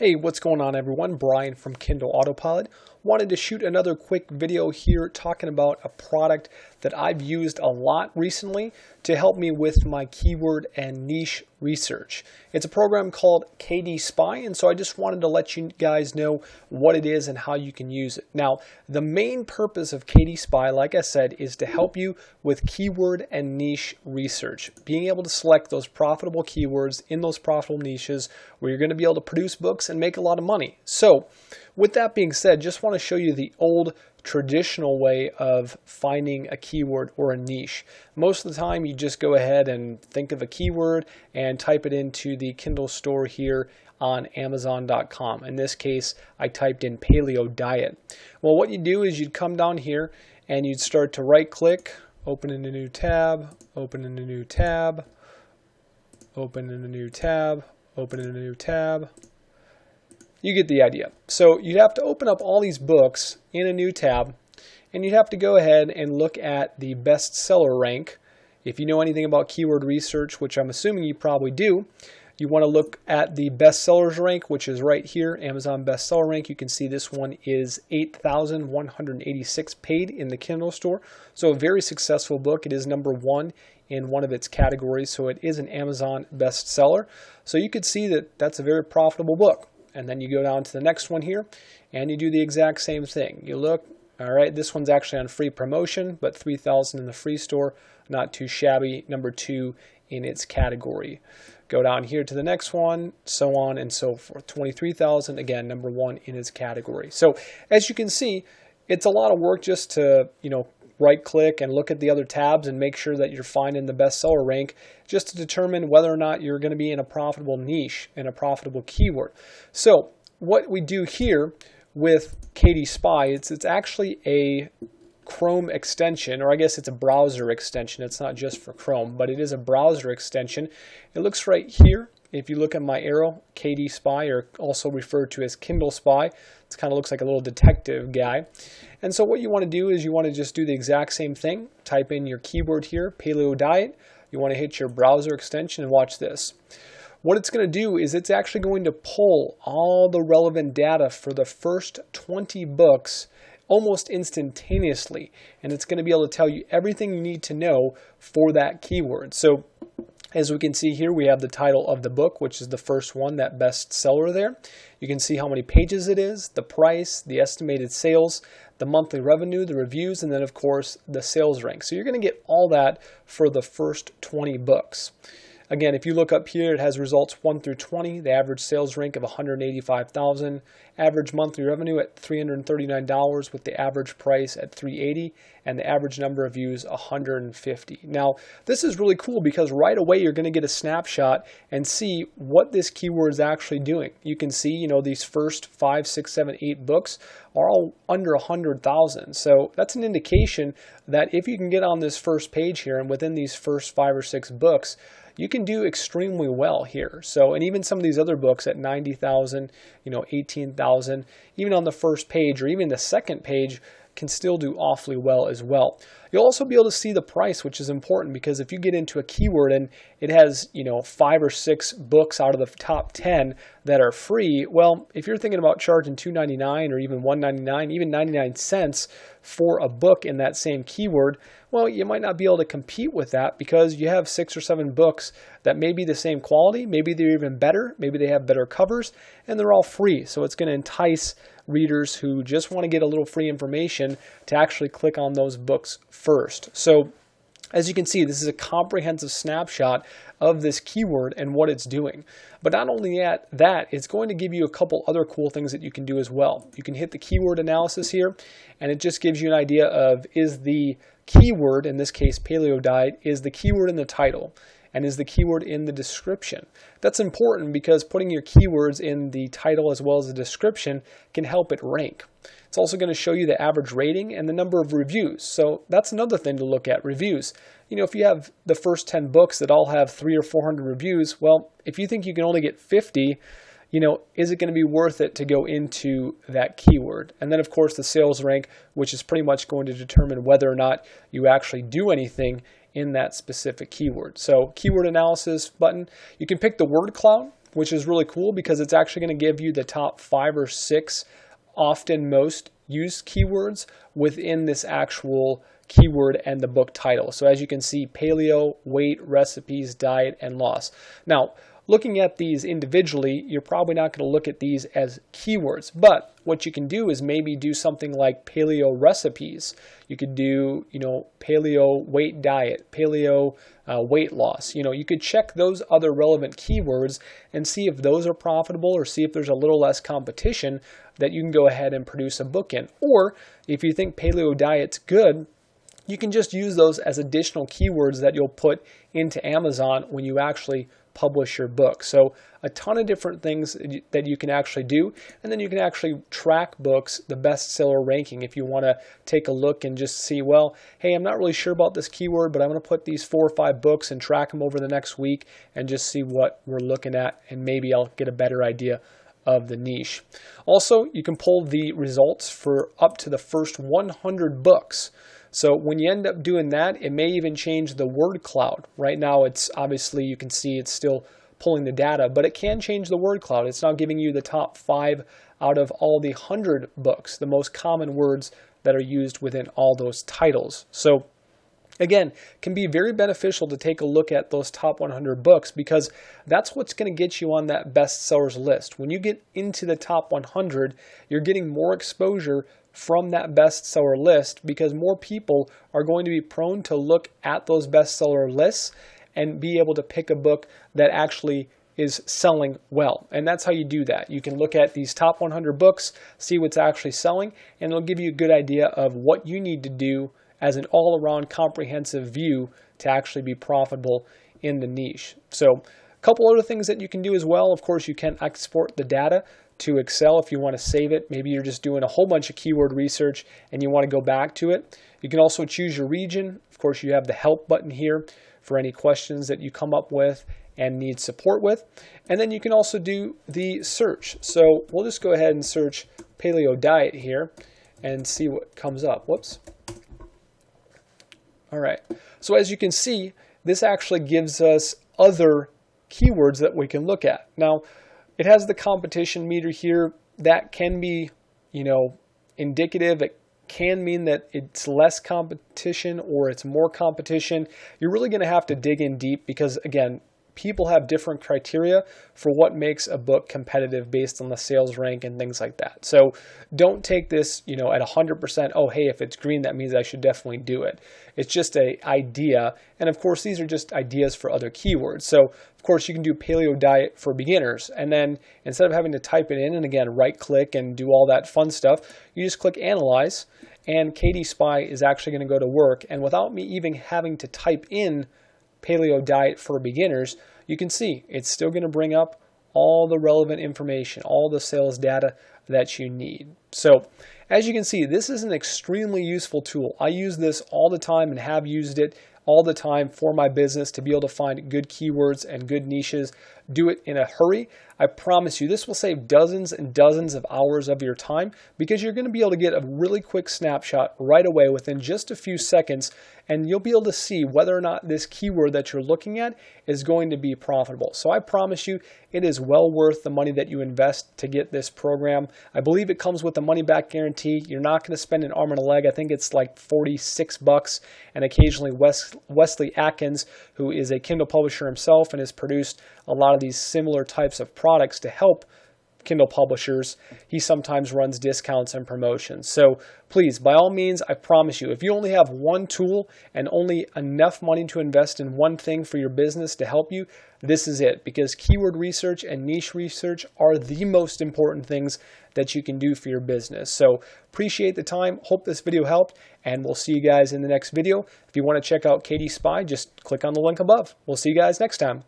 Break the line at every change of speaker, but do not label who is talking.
Hey, what's going on everyone? Brian from Kindle Autopilot. Wanted to shoot another quick video here talking about a product that I've used a lot recently to help me with my keyword and niche research. It's a program called KDSpy, and so I just wanted to let you guys know what it is and how you can use it. Now, the main purpose of KDSpy, like I said, is to help you with keyword and niche research. Being able to select those profitable keywords in those profitable niches where you're going to be able to produce books and make a lot of money. So, with that being said, just want to show you the old traditional way of finding a keyword or a niche. Most of the time you just go ahead and think of a keyword and type it into the Kindle store here on Amazon.com. In this case, I typed in paleo diet. Well, what you do is you'd come down here and you'd start to right click, open in a new tab, open in a new tab, open in a new tab, open in a new tab. You get the idea. So you'd have to open up all these books in a new tab, and you'd have to go ahead and look at the bestseller rank. If you know anything about keyword research, which I'm assuming you probably do, you want to look at the bestsellers rank, which is right here, Amazon bestseller rank. You can see this one is 8,186 paid in the Kindle store. So a very successful book. It is number one in one of its categories, so it is an Amazon bestseller. So you could see that that's a very profitable book. And then you go down to the next one here, and you do the exact same thing. You look, all right, this one's actually on free promotion, but 3,000 in the free store, not too shabby. Number two in its category. Go down here to the next one, so on and so forth. 23,000, again, number one in its category. So as you can see, it's a lot of work just to, right click and look at the other tabs and make sure that you're finding the bestseller rank just to determine whether or not you're going to be in a profitable niche and a profitable keyword. So what we do here with KDSpy, it's actually a Chrome extension, or I guess it's a browser extension. It's not just for Chrome, but it is a browser extension. It looks right here. If you look at my arrow, KDSpy, or also referred to as Kindle Spy, it kind of looks like a little detective guy. And so what you want to do is you want to just do the exact same thing. Type in your keyword here, paleo diet. You want to hit your browser extension and watch this. What it's going to do is it's actually going to pull all the relevant data for the first 20 books almost instantaneously. And it's going to be able to tell you everything you need to know for that keyword. So as we can see here, we have the title of the book, which is the first one, that bestseller there. You can see how many pages it is, the price, the estimated sales, the monthly revenue, the reviews, and then of course the sales rank. So you're going to get all that for the first 20 books. Again, if you look up here, it has results 1 through 20, the average sales rank of $185,000, average monthly revenue at $339 with the average price at $380, and the average number of views 150. Now, this is really cool because right away you're going to get a snapshot and see what this keyword is actually doing. You can see, these first 5, 6, 7, 8 books are all under 100,000. So that's an indication that if you can get on this first page here and within these first 5 or 6 books, you can do extremely well here. So, and even some of these other books at 90,000, 18,000, even on the first page or even the second page can still do awfully well as well. You'll also be able to see the price, which is important because if you get into a keyword and it has, 5 or 6 books out of the top 10 that are free, well, if you're thinking about charging $2.99 or even $1.99, even 99 cents for a book in that same keyword, well, you might not be able to compete with that because you have 6 or 7 books that may be the same quality, maybe they're even better, maybe they have better covers, and they're all free. So it's going to entice readers who just want to get a little free information to actually click on those books first. So as you can see, this is a comprehensive snapshot of this keyword and what it's doing. But not only that, it's going to give you a couple other cool things that you can do as well. You can hit the keyword analysis here, and it just gives you an idea of is the keyword, in this case paleo diet, is the keyword in the title, and is the keyword in the description. That's important because putting your keywords in the title as well as the description can help it rank. It's also going to show you the average rating and the number of reviews. So that's another thing to look at, reviews. If you have the first 10 books that all have 300 or 400 reviews, well, if you think you can only get 50, is it going to be worth it to go into that keyword? And then, of course, the sales rank, which is pretty much going to determine whether or not you actually do anything in that specific keyword. So keyword analysis button, you can pick the word cloud. which is really cool because it's actually going to give you the top 5 or 6 often most used keywords within this actual keyword and the book title. So as you can see, paleo, weight, recipes, diet, and loss. Now, looking at these individually, you're probably not going to look at these as keywords, but what you can do is maybe do something like paleo recipes. You could do, paleo weight diet, paleo weight loss. You could check those other relevant keywords and see if those are profitable, or see if there's a little less competition that you can go ahead and produce a book in. Or if you think paleo diet's good, you can just use those as additional keywords that you'll put into Amazon when you actually publish your book. So a ton of different things that you can actually do, and then you can actually track books, the bestseller ranking, if you want to take a look and just see, well, hey, I'm not really sure about this keyword, but I'm going to put these 4 or 5 books and track them over the next week and just see what we're looking at, and maybe I'll get a better idea of the niche. Also, you can pull the results for up to the first 100 books. So when you end up doing that, it may even change the word cloud. Right now, it's obviously, you can see it's still pulling the data, but it can change the word cloud. It's now giving you the top 5 out of all the 100 books, the most common words that are used within all those titles. So again, can be very beneficial to take a look at those top 100 books, because that's what's going to get you on that bestsellers list. When you get into the top 100, you're getting more exposure from that bestseller list, because more people are going to be prone to look at those bestseller lists and be able to pick a book that actually is selling well. And that's how you do that. You can look at these top 100 books, see what's actually selling, and it'll give you a good idea of what you need to do as an all-around comprehensive view to actually be profitable in the niche. So a couple other things that you can do as well. Of course, you can export the data to Excel if you want to save it. Maybe you're just doing a whole bunch of keyword research and you want to go back to it. You can also choose your region. Of course, you have the help button here for any questions that you come up with and need support with. And then you can also do the search. So we'll just go ahead and search paleo diet here and see what comes up. Whoops. All right. So as you can see, this actually gives us other keywords that we can look at. Now, it has the competition meter here. That can be, indicative. It can mean that it's less competition or it's more competition. You're really going to have to dig in deep, because, again, people have different criteria for what makes a book competitive based on the sales rank and things like that. So don't take this, at 100%, oh, hey, if it's green, that means I should definitely do it. It's just an idea. And of course, these are just ideas for other keywords. So of course, you can do paleo diet for beginners. And then instead of having to type it in and, again, right click and do all that fun stuff, you just click analyze, and KDSpy is actually going to go to work. And without me even having to type in paleo diet for beginners, you can see it's still going to bring up all the relevant information, all the sales data that you need. So as you can see, this is an extremely useful tool. I use this all the time and have used it all the time for my business to be able to find good keywords and good niches. Do it in a hurry. I promise you this will save dozens and dozens of hours of your time, because you're going to be able to get a really quick snapshot right away within just a few seconds, and you'll be able to see whether or not this keyword that you're looking at is going to be profitable. So I promise you it is well worth the money that you invest to get this program. I believe it comes with a money-back guarantee. You're not going to spend an arm and a leg. I think it's like $46, and occasionally Wesley Atkins, who is a Kindle publisher himself and has produced a lot of these similar types of products to help Kindle publishers, he sometimes runs discounts and promotions. So please, by all means, I promise you, if you only have one tool and only enough money to invest in one thing for your business to help you, this is it, because keyword research and niche research are the most important things that you can do for your business. So appreciate the time. Hope this video helped, and we'll see you guys in the next video. If you want to check out KDSpy, just click on the link above. We'll see you guys next time.